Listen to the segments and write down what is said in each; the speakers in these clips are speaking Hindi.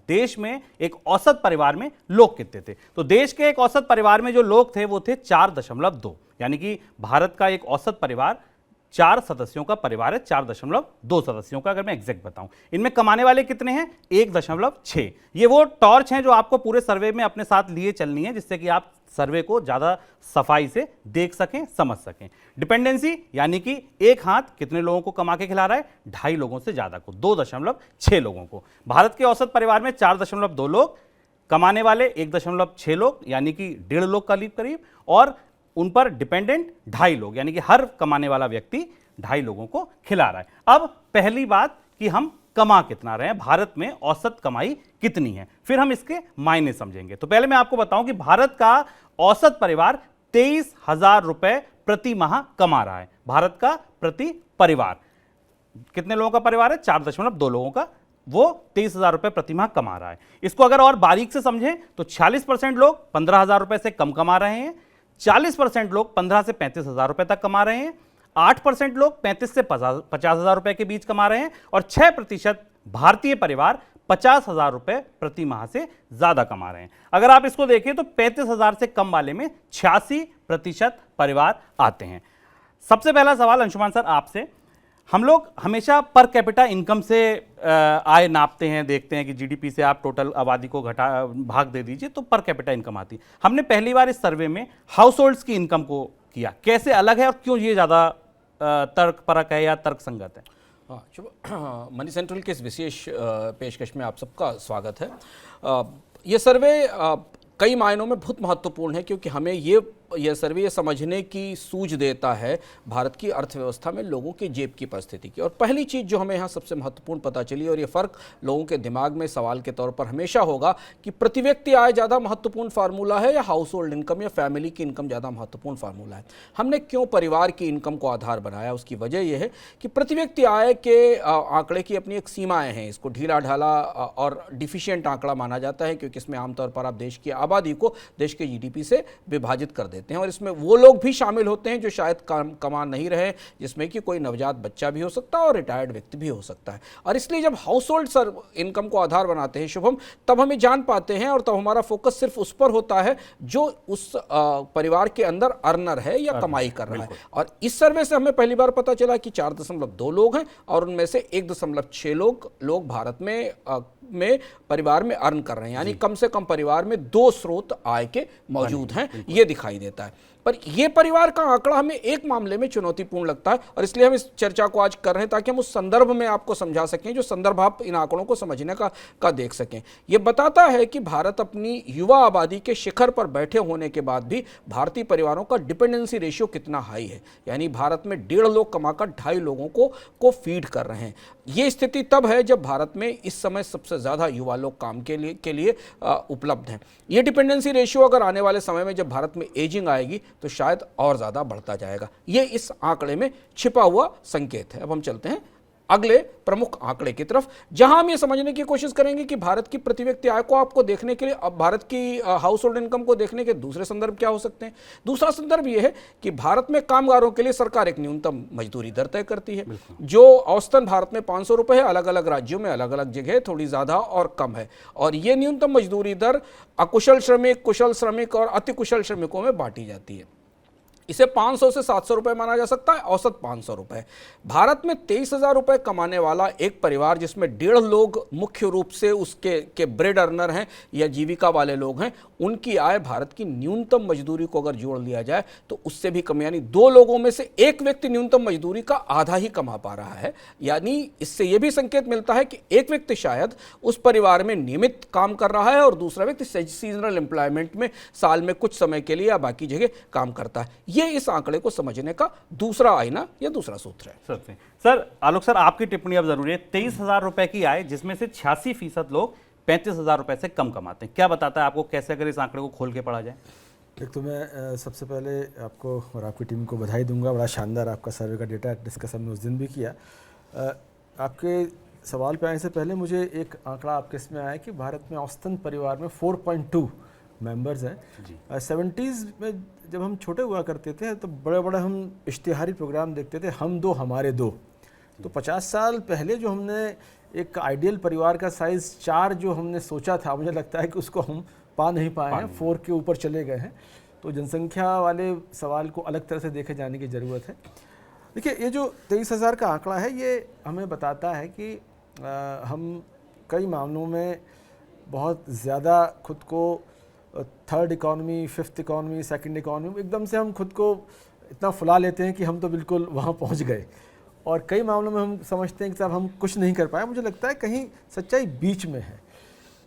देश में एक औसत परिवार में लोग कितने थे। तो देश के एक औसत परिवार में जो लोग थे वो थे 4.2, यानी कि भारत का एक औसत परिवार 4 सदस्यों का परिवार है, 4.2 सदस्यों का, अगर मैं एग्जैक्ट बताऊं। इनमें कमाने वाले कितने हैं? 1.6। ये वो टॉर्च हैं जो आपको पूरे सर्वे में अपने साथ लिए चलनी है, जिससे कि आप सर्वे को ज्यादा सफाई से देख सकें, समझ सकें। डिपेंडेंसी यानी कि एक हाथ कितने लोगों को कमा के खिला रहा है? 2.5 लोगों से ज्यादा को, 2.6 लोगों को। भारत के औसत परिवार में 4.2 लोग, कमाने वाले 1.6 लोग, यानी कि 1.5 लोग करीब करीब, और उन पर डिपेंडेंट 2.5 लोग, यानी कि हर कमाने वाला व्यक्ति 2.5 लोगों को खिला रहा है। अब पहली बात कि हम कमा कितना रहे हैं, भारत में औसत कमाई कितनी है, फिर हम इसके मायने समझेंगे। तो पहले मैं आपको बताऊं कि भारत का औसत परिवार 23,000 रुपए प्रति माह कमा रहा है। भारत का प्रति परिवार, कितने लोगों का परिवार है? 4.2 लोगों का, वो 23,000 रुपए प्रति माह कमा रहा है। इसको अगर और बारीक से समझें तो 40% लोग 15,000 रुपए से कम कमा रहे हैं, 40% लोग 15 से 35,000 रुपए तक कमा रहे हैं, 8% लोग 35 से 50,000 रुपए के बीच कमा रहे हैं, और 6% भारतीय परिवार 50,000 रुपए प्रति माह से ज्यादा कमा रहे हैं। अगर आप इसको देखें तो 35,000 से कम वाले में 86% परिवार आते हैं। सबसे पहला सवाल अंशुमान सर आपसे, हम लोग हमेशा पर कैपिटा इनकम से आय नापते हैं, देखते हैं कि जीडीपी से आप टोटल आबादी को घटा भाग दे दीजिए तो पर कैपिटा इनकम आती। हमने पहली बार इस सर्वे में हाउस होल्ड्स की इनकम को किया, कैसे अलग है और क्यों ये ज़्यादा तर्कपरक है या तर्कसंगत है? हाँ, मनी सेंट्रल के इस विशेष पेशकश में आप सबका स्वागत है। ये सर्वे कई मायनों में बहुत महत्वपूर्ण है, क्योंकि हमें यह सर्वे ये समझने की सूझ देता है भारत की अर्थव्यवस्था में लोगों के जेब की परिस्थिति की। और पहली चीज़ जो हमें यहाँ सबसे महत्वपूर्ण पता चली, और ये फ़र्क लोगों के दिमाग में सवाल के तौर पर हमेशा होगा कि प्रति व्यक्ति आय ज़्यादा महत्वपूर्ण फार्मूला है या हाउस होल्ड इनकम या फैमिली की इनकम ज़्यादा महत्वपूर्ण फार्मूला है। हमने क्यों परिवार की इनकम को आधार बनाया? उसकी वजह यह है कि प्रति व्यक्ति आय के आंकड़े की अपनी एक सीमाएँ हैं। इसको ढीला ढाला और डिफिशियंट आंकड़ा माना जाता है, क्योंकि इसमें आमतौर पर आप देश की आबादी को देश के जीडीपी से विभाजित कर देते हैं, और इसमें वो लोग भी शामिल होते हैं जो शायद कमा नहीं रहे, जिसमें कि कोई नवजात बच्चा भी हो सकता है और रिटायर्ड व्यक्ति भी हो सकता है। और इसलिए जब हाउस होल्ड इनकम को आधार बनाते हैं शुभम, तब हमें जान पाते हैं और तब हमारा फोकस सिर्फ उस पर होता है जो उस परिवार के अंदर अर्नर है या कमाई कर रहा है। और इस सर्वे से हमें पहली बार पता चला कि 4.2 लोग हैं, और उनमें से 1.6 लोग भारत में परिवार में अर्न कर रहे हैं, यानी कम से कम परिवार में 2 स्रोत आय के मौजूद हैं, ये दिखाई देता है। पर यह परिवार का आंकड़ा हमें एक मामले में चुनौतीपूर्ण लगता है, और इसलिए हम इस चर्चा को आज कर रहे हैं ताकि हम उस संदर्भ में आपको समझा सकें जो संदर्भ आप इन आंकड़ों को समझने का देख सकें। यह बताता है कि भारत अपनी युवा आबादी के शिखर पर बैठे होने के बाद भी भारतीय परिवारों का डिपेंडेंसी रेशियो कितना हाई है, यानी भारत में 1.5 लोग कमाकर 2.5 लोगों को फीड कर रहे हैं। ये स्थिति तब है जब भारत में इस समय सबसे ज़्यादा युवा लोग काम के लिए उपलब्ध हैं। ये डिपेंडेंसी रेशियो अगर आने वाले समय में जब भारत में एजिंग आएगी तो शायद और ज़्यादा बढ़ता जाएगा। ये इस आंकड़े में छिपा हुआ संकेत है। अब हम चलते हैं अगले प्रमुख आंकड़े की तरफ, जहां हम ये समझने की कोशिश करेंगे कि भारत की प्रति व्यक्ति आय को आपको देखने के लिए, अब भारत की हाउस होल्ड इनकम को देखने के दूसरे संदर्भ क्या हो सकते हैं। दूसरा संदर्भ ये है कि भारत में कामगारों के लिए सरकार एक न्यूनतम मजदूरी दर तय करती है, जो औसतन भारत में 500 रुपये है। अलग अलग राज्यों में अलग अलग जगह थोड़ी ज़्यादा और कम है, और ये न्यूनतम मजदूरी दर अकुशल श्रमिक, कुशल श्रमिक और अति कुशल श्रमिकों में बांटी जाती है। इसे 500 से 700 रुपये माना जा सकता है, औसत 500 रुपये। भारत में 23,000 रुपये कमाने वाला एक परिवार, जिसमें 1.5 लोग मुख्य रूप से उसके ब्रेड अर्नर हैं या जीविका वाले लोग हैं, उनकी आय भारत की न्यूनतम मजदूरी को अगर जोड़ लिया जाए तो उससे भी कम, यानी 2 लोगों में से एक व्यक्ति न्यूनतम मजदूरी का आधा ही कमा पा रहा है। यानी इससे यह भी संकेत मिलता है कि एक व्यक्ति शायद उस परिवार में नियमित काम कर रहा है और दूसरा व्यक्ति सीजनल एम्प्लॉयमेंट में साल में कुछ समय के लिए या बाकी जगह काम करता है। ये इस आंकड़े को समझने का दूसरा आईना या दूसरा सूत्र है। सर आलोक सर, आपकी टिप्पणी अब जरूरी है। 23,000 रुपए की आय, जिसमें से 86% लोग 35,000 रुपए से कम कमाते हैं, क्या बताता है आपको, कैसे अगर इस आंकड़े को खोल के पढ़ा जाए? एक तो मैं सबसे पहले आपको और आपकी टीम को बधाई दूंगा, बड़ा शानदार आपका सर्वे का डेटा डिस्कस हमने उस दिन भी किया। आपके सवाल पे आने से पहले मुझे एक आंकड़ा आपके इसमें आया कि भारत में औसतन परिवार में 4.2 मेंबर्स हैं। 70s में जब हम छोटे हुआ करते थे तो बड़े बड़े हम इश्तिहारी प्रोग्राम देखते थे, हम दो हमारे दो। तो 50 साल पहले जो हमने एक आइडियल परिवार का साइज़ 4 जो हमने सोचा था, मुझे लगता है कि उसको हम पा नहीं पाए हैं, 4 के ऊपर चले गए हैं। तो जनसंख्या वाले सवाल को अलग तरह से देखे जाने की ज़रूरत है। देखिए, ये जो 23,000 का आंकड़ा है, ये हमें बताता है कि हम कई मामलों में बहुत ज़्यादा खुद को third economy, fifth economy, second economy, एकदम से हम खुद को इतना फुला लेते हैं कि हम तो बिल्कुल वहाँ पहुँच गए, और कई मामलों में हम समझते हैं कि साहब हम कुछ नहीं कर पाए। मुझे लगता है कहीं सच्चाई बीच में है।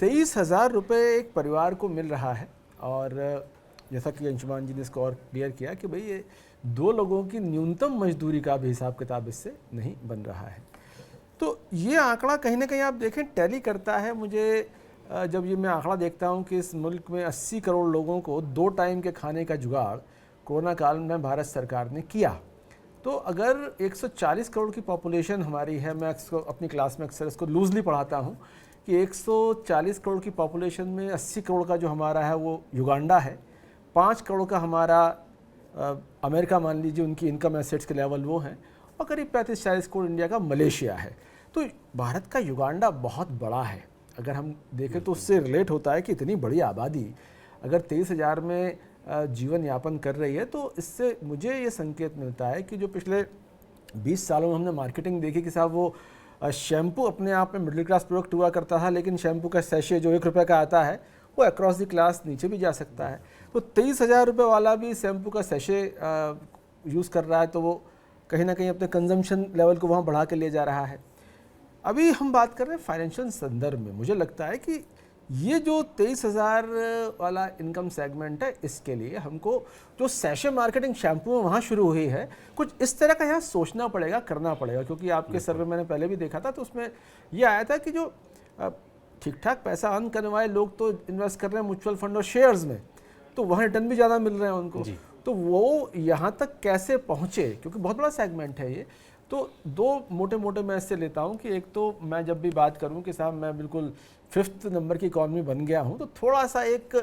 23,000 रुपये एक परिवार को मिल रहा है, और जैसा कि अंशुमान जी ने इसको और क्लियर किया कि भाई ये 2 लोगों की न्यूनतम मजदूरी का भी हिसाब किताब इससे नहीं बन रहा है। तो ये आंकड़ा कहीं ना कहीं आप देखें टैली करता है। मुझे जब ये मैं आंकड़ा देखता हूँ कि इस मुल्क में 80 करोड़ लोगों को 2 टाइम के खाने का जुगाड़ कोरोना काल में भारत सरकार ने किया, तो अगर 140 करोड़ की पॉपुलेशन हमारी है, मैं इसको अपनी क्लास में अक्सर इसको लूजली पढ़ाता हूँ कि 140 करोड़ की पॉपुलेशन में 80 करोड़ का जो हमारा है वो युगांडा है, 5 करोड़ का हमारा अमेरिका मान लीजिए, उनकी इनकम एसेट्स के लेवल वो हैं, और करीब 35-40 करोड़ इंडिया का मलेशिया है। तो भारत का युगांडा बहुत बड़ा है। अगर हम देखें तो उससे रिलेट होता है कि इतनी बड़ी आबादी अगर 23,000 में जीवन यापन कर रही है, तो इससे मुझे ये संकेत मिलता है कि जो पिछले 20 सालों में हमने मार्केटिंग देखी कि साहब वो शैम्पू अपने आप में मिडिल क्लास प्रोडक्ट हुआ करता था, लेकिन शैम्पू का सैशे जो 1 रुपये का आता है वो अक्रॉस द क्लास नीचे भी जा सकता है। तो 23,000 रुपये वाला भी शैम्पू का सैशे यूज़ कर रहा है, तो वो कहीं ना कहीं अपने कंजम्पशन लेवल को वहाँ बढ़ा के ले जा रहा है। अभी हम बात कर रहे हैं फाइनेंशियल संदर्भ में। मुझे लगता है कि ये जो 23,000 वाला इनकम सेगमेंट है, इसके लिए हमको जो सैशे मार्केटिंग शैम्पू में वहाँ शुरू हुई है, कुछ इस तरह का यहाँ सोचना पड़ेगा, करना पड़ेगा। क्योंकि आपके सर्वे मैंने पहले भी देखा था, तो उसमें ये आया था कि जो ठीक ठाक पैसा अर्न करने वाले लोग तो इन्वेस्ट कर रहे हैं म्यूचुअल फंड और शेयर्स में, तो वहाँ रिटर्न भी ज़्यादा मिल रहे हैं उनको। तो वो यहाँ तक कैसे पहुँचे, क्योंकि बहुत बड़ा सेगमेंट है ये। तो 2 मोटे मोटे मैं इससे लेता हूँ कि एक तो मैं जब भी बात करूँ कि साहब मैं बिल्कुल 5th नंबर की इकॉनमी बन गया हूँ, तो थोड़ा सा एक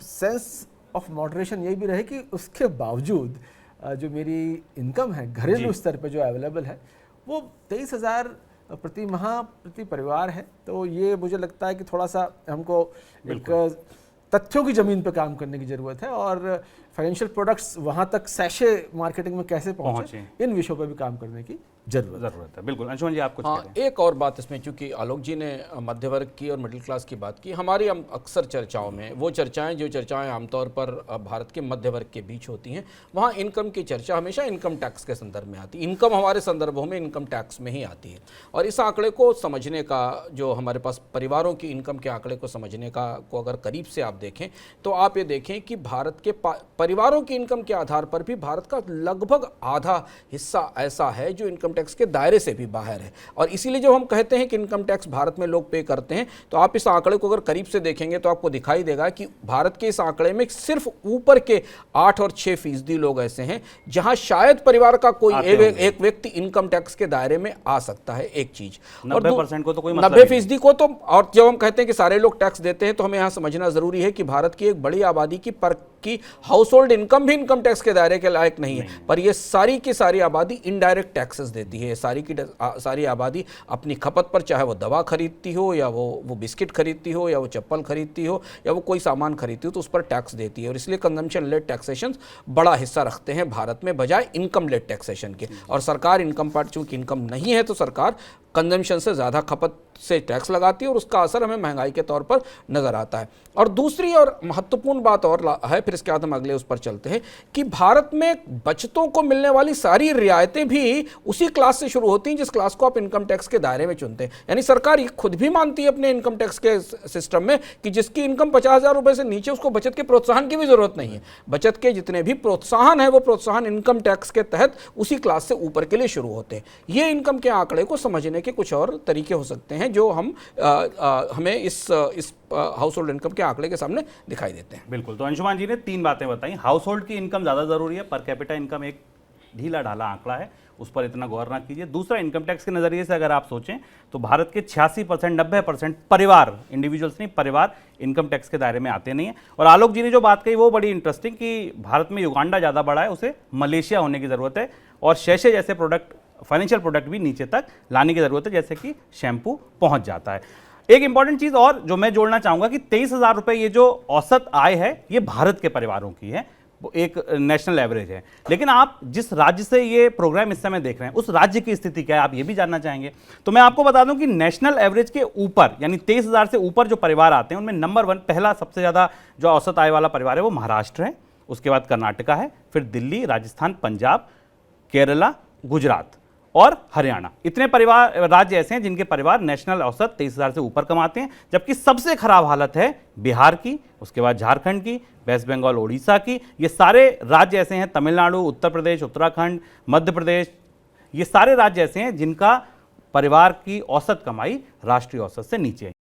सेंस ऑफ मॉडरेशन ये भी रहे कि उसके बावजूद जो मेरी इनकम है घरेलू स्तर पे जो अवेलेबल है वो 23,000 प्रति माह प्रति परिवार है। तो ये मुझे लगता है कि थोड़ा सा हमको एक तथ्यों की ज़मीन पर काम करने की ज़रूरत है, और फाइनेंशियल प्रोडक्ट्स वहाँ तक सैशे मार्केटिंग में कैसे पहुँचे, इन विषयों पर भी काम करने की जरूरत है। बिल्कुल। अंशुमान जी, आप कुछ कह रहे हैं? एक और बात इसमें, चूंकि आलोक जी ने मध्य वर्ग की और मिडिल क्लास की बात की, हमारी अक्सर चर्चाओं में वो जो चर्चाएं आमतौर पर भारत के मध्य वर्ग के बीच होती हैं, वहाँ इनकम की चर्चा हमेशा इनकम टैक्स के संदर्भ में आती है। इनकम हमारे संदर्भों में इनकम टैक्स में ही आती है, और इस आंकड़े को समझने का, जो हमारे पास परिवारों की इनकम के आंकड़े को समझने का को अगर करीब से आप देखें, तो आप ये देखें कि भारत के परिवारों की इनकम के आधार पर भी भारत का लगभग आधा हिस्सा ऐसा है जो इनकम टैक्स के दायरे से भी बाहर है। और इसीलिए जब हम कहते हैं कि इनकम टैक्स भारत में लोग पे करते हैं, तो आप इस आंकड़े को अगर करीब से देखेंगे तो आपको दिखाई देगा कि भारत के इस आंकड़े में सिर्फ ऊपर के 8 और 6% लोग ऐसे हैं जहां शायद परिवार का कोई एक व्यक्ति इनकम टैक्स के दायरे में आ सकता है। एक चीज, 90% को तो कोई मतलब 90% को तो, और जब हम कहते हैं कि सारे लोग टैक्स देते हैं, तो हमें यहां समझना जरूरी है कि भारत की एक बड़ी आबादी की हाउस होल्ड इनकम भी इनकम टैक्स के दायरे के लायक नहीं है, पर ये सारी की सारी आबादी इनडायरेक्ट टैक्सेस देती है। सारी की सारी आबादी अपनी खपत पर, चाहे वो दवा खरीदती हो, या वो बिस्किट खरीदती हो, या वो चप्पल खरीदती हो, या वो कोई सामान खरीदती हो, तो उस पर टैक्स देती है। और इसलिए कंजम्पशन लेड टैक्सेशन बड़ा हिस्सा रखते हैं भारत में, बजाय इनकम लेड टैक्सेशन के। और सरकार इनकम पर चूंकि इनकम नहीं है, तो सरकार कंजम्पशन से ज़्यादा खपत से टैक्स लगाती है, और उसका असर हमें महंगाई के तौर पर नज़र आता है। और दूसरी और महत्वपूर्ण बात और है, फिर इसके बाद हम अगले उस पर चलते हैं, कि भारत में बचतों को मिलने वाली सारी रियायतें भी उसी क्लास से शुरू होती हैं जिस क्लास को आप इनकम टैक्स के दायरे में चुनते हैं। यानी सरकार खुद भी मानती है अपने इनकम टैक्स के सिस्टम में कि जिसकी इनकम 50,000 रुपये से नीचे, उसको बचत के प्रोत्साहन की भी जरूरत नहीं है। बचत के जितने भी प्रोत्साहन है, वो प्रोत्साहन इनकम टैक्स के तहत उसी क्लास से ऊपर के लिए शुरू होते हैं। ये इनकम के आंकड़े को समझने के कुछ और तरीके हो सकते हैं जो हमें इस हाउस होल्ड इनकम के आंकड़े के सामने दिखाई देते हैं। बिल्कुल। तो अंशुमान जी ने 3 बातें बताई। हाउस होल्ड की इनकम ज़्यादा ज़रूरी है, पर कैपिटा इनकम एक ढीला ढाला आंकड़ा है, उस पर इतना गौर ना कीजिए। दूसरा, इनकम टैक्स के नज़रिए से अगर आप सोचें तो भारत के 86%, 90% परिवार, इंडिविजुअल्स नहीं, परिवार इनकम टैक्स के दायरे में आते नहीं हैं। और आलोक जी ने जो बात कही वो बड़ी इंटरेस्टिंग, कि भारत में युगांडा ज़्यादा बड़ा है, उसे मलेशिया होने की ज़रूरत है, और शैशे जैसे प्रोडक्ट फाइनेंशियल प्रोडक्ट भी नीचे तक लाने की ज़रूरत है, जैसे कि शैम्पू पहुंच जाता है। एक इंपॉर्टेंट चीज़ और जो मैं जोड़ना चाहूँगा कि 23,000 रुपये ये जो औसत आय है ये भारत के परिवारों की है, वो एक नेशनल एवरेज है। लेकिन आप जिस राज्य से ये प्रोग्राम इस समय देख रहे हैं उस राज्य की स्थिति क्या है, आप ये भी जानना चाहेंगे। तो मैं आपको बता दूं कि नेशनल एवरेज के ऊपर यानी 23,000 से ऊपर जो परिवार आते हैं उनमें नंबर 1 पहला सबसे ज़्यादा जो औसत आय वाला परिवार है वो महाराष्ट्र है, उसके बाद कर्नाटका है, फिर दिल्ली, राजस्थान, पंजाब, केरला, गुजरात और हरियाणा। इतने परिवार राज्य ऐसे हैं जिनके परिवार नेशनल औसत 23,000 से ऊपर कमाते हैं। जबकि सबसे खराब हालत है बिहार की, उसके बाद झारखंड की, वेस्ट बंगाल, ओडिशा की। ये सारे राज्य ऐसे हैं, तमिलनाडु, उत्तर प्रदेश, उत्तराखंड, मध्य प्रदेश, ये सारे राज्य ऐसे हैं जिनका परिवार की औसत कमाई राष्ट्रीय औसत से नीचे है।